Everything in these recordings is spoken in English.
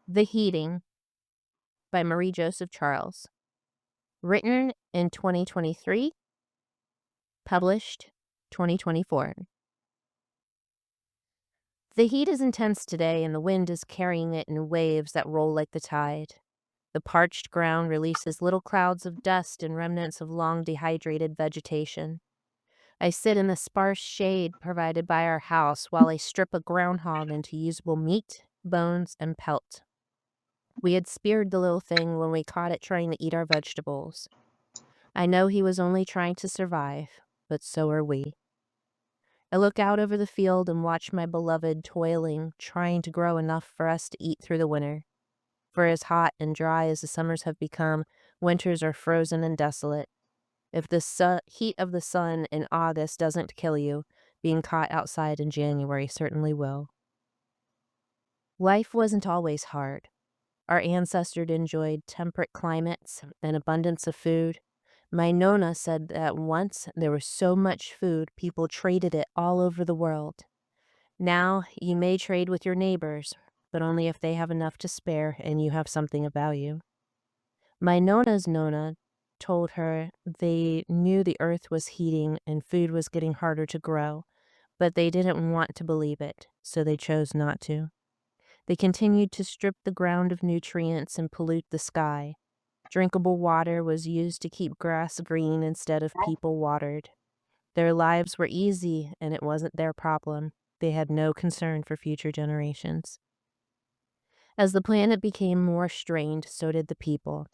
The Heating by Marie Joseph Charles. Written in 2023, published 2024. The heat is intense today, and the wind is carrying it in waves that roll like the tide. The parched ground releases little clouds of dust and remnants of long dehydrated vegetation. I sit in the sparse shade provided by our house while I strip a groundhog into usable meat, bones, and pelt. We had speared the little thing when we caught it trying to eat our vegetables. I know he was only trying to survive, but so are we. I look out over the field and watch my beloved toiling, trying to grow enough for us to eat through the winter. For as hot and dry as the summers have become, winters are frozen and desolate. If the heat of the sun in August doesn't kill you, being caught outside in January certainly will. Life wasn't always hard. Our ancestors enjoyed temperate climates and abundance of food. My Nona said that once there was so much food, people traded it all over the world. Now, you may trade with your neighbors, but only if they have enough to spare and you have something of value. My Nona's Nona told her they knew the earth was heating and food was getting harder to grow, but they didn't want to believe it, so they chose not to. They continued to strip the ground of nutrients and pollute the sky. Drinkable water was used to keep grass green instead of people watered. Their lives were easy, and it wasn't their problem. They had no concern for future generations. As the planet became more strained, so did the people.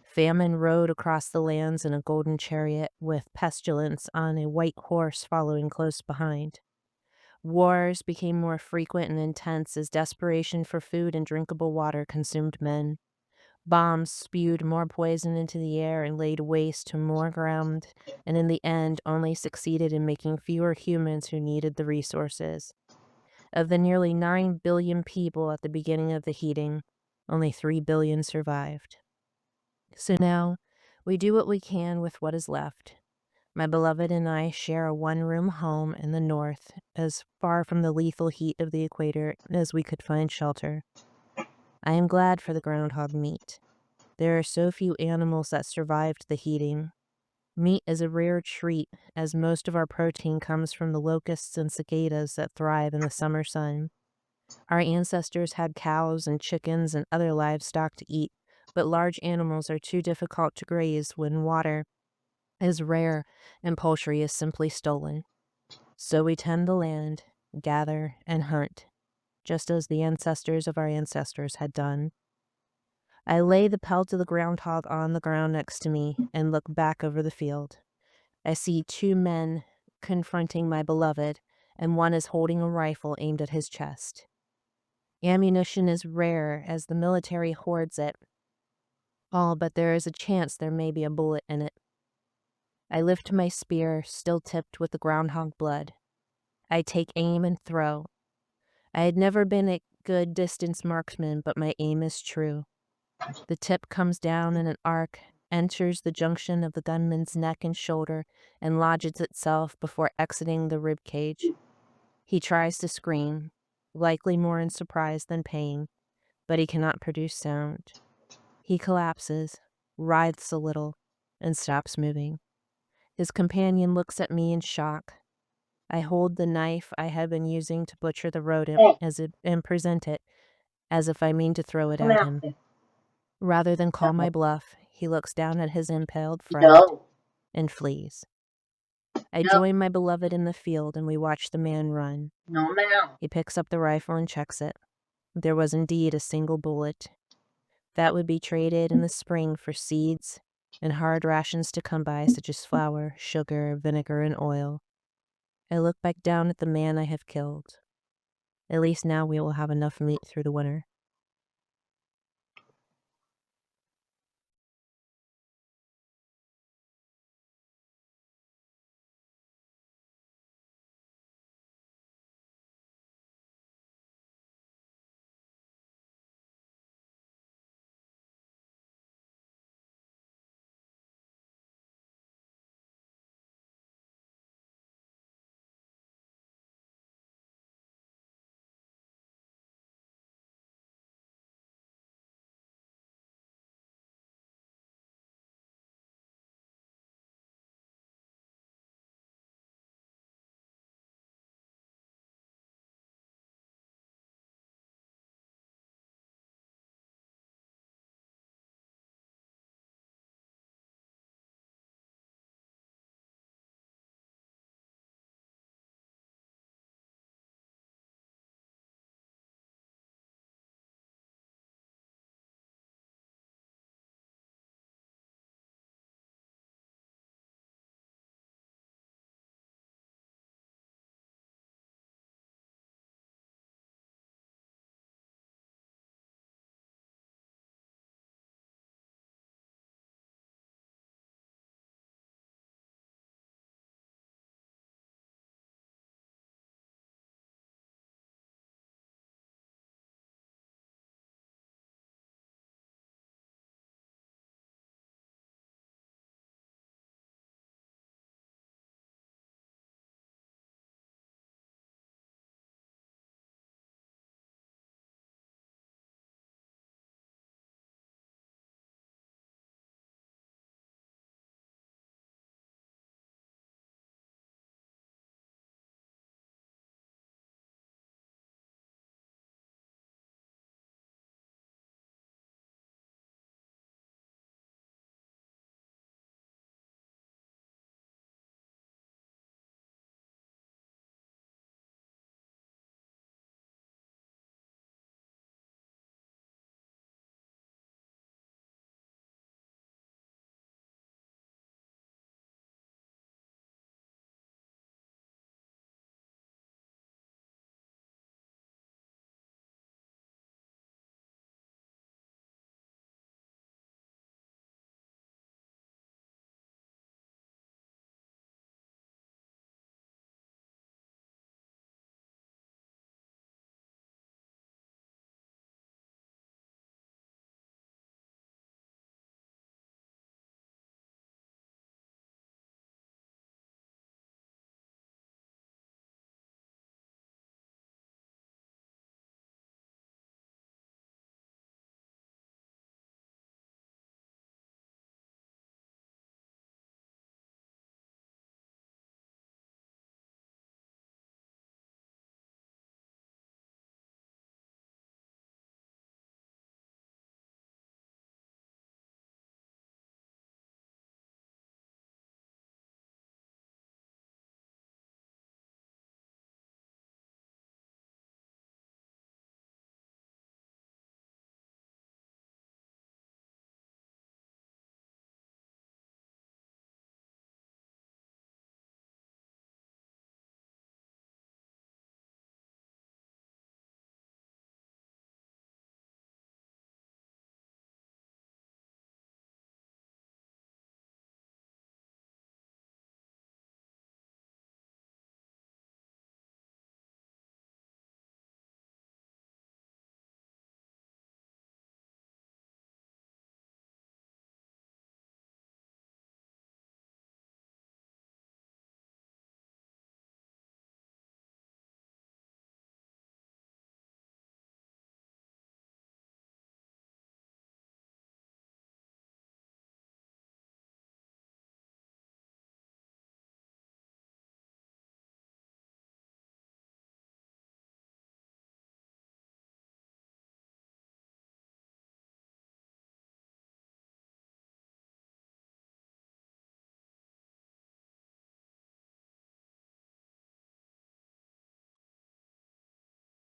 Famine rode across the lands in a golden chariot, with pestilence on a white horse following close behind. Wars became more frequent and intense as desperation for food and drinkable water consumed men. Bombs spewed more poison into the air and laid waste to more ground, and in the end only succeeded in making fewer humans who needed the resources. Of the nearly 9 billion people at the beginning of the heating, only 3 billion survived. So now, we do what we can with what is left. My beloved and I share a one-room home in the north, as far from the lethal heat of the equator as we could find shelter. I am glad for the groundhog meat. There are so few animals that survived the heating. Meat is a rare treat, as most of our protein comes from the locusts and cicadas that thrive in the summer sun. Our ancestors had cows and chickens and other livestock to eat, but large animals are too difficult to graze when water is rare and poultry is simply stolen. So we tend the land, gather, and hunt, just as the ancestors of our ancestors had done. I lay the pelt of the groundhog on the ground next to me and look back over the field. I see 2 men confronting my beloved, and one is holding a rifle aimed at his chest. Ammunition is rare as the military hoards it all, but there is a chance there may be a bullet in it. I lift my spear, still tipped with the groundhog blood. I take aim and throw. I had never been a good distance marksman, but my aim is true. The tip comes down in an arc, enters the junction of the gunman's neck and shoulder, and lodges itself before exiting the rib cage. He tries to scream, likely more in surprise than pain, but he cannot produce sound. He collapses, writhes a little, and stops moving. His companion looks at me in shock. I hold the knife I have been using to butcher the rodent and present it as if I mean to throw it at him. Rather than call my bluff, he looks down at his impaled friend and flees. I join my beloved in the field and we watch the man run. He picks up the rifle and checks it. There was indeed a single bullet. That would be traded in the spring for seeds and hard rations to come by, such as flour, sugar, vinegar, and oil. I look back down at the man I have killed. At least now we will have enough meat through the winter.